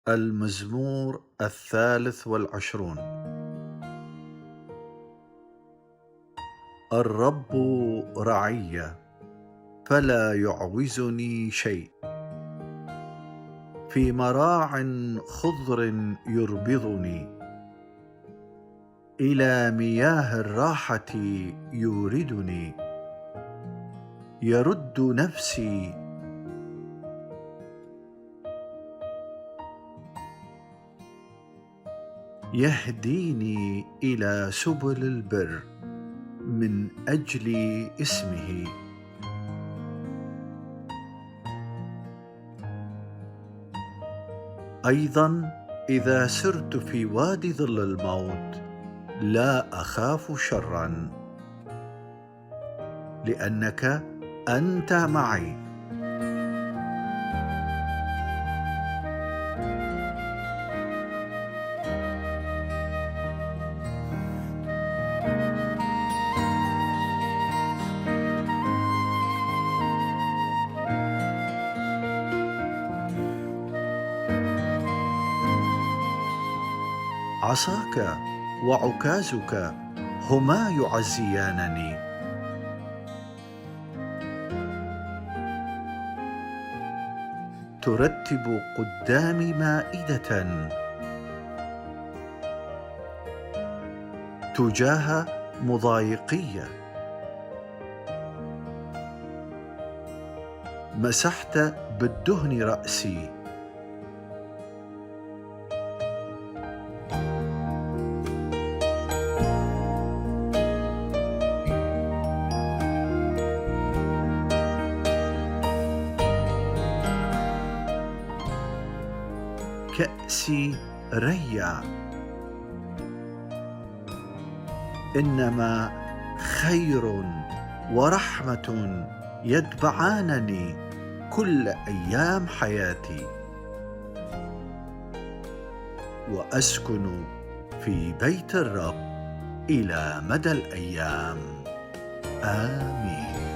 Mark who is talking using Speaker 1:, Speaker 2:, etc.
Speaker 1: المزمور 23. الرب رعي فلا يعوزني شيء، في مراع خضر يربضني، إلى مياه الراحة يوردني، يرد نفسي، يهديني إلى سبل البر من أجل اسمه. أيضا إذا سرت في وادي ظل الموت لا أخاف شرا، لأنك أنت معي. عصاك وعكازك هما يعزيانني. ترتب قدامي مائدة تجاه مضايقي. مسحت بالدهن رأسي، كأسي ريا. إنما خير ورحمة يتبعانني كل أيام حياتي، وأسكن في بيت الرب إلى مدى الأيام. آمين.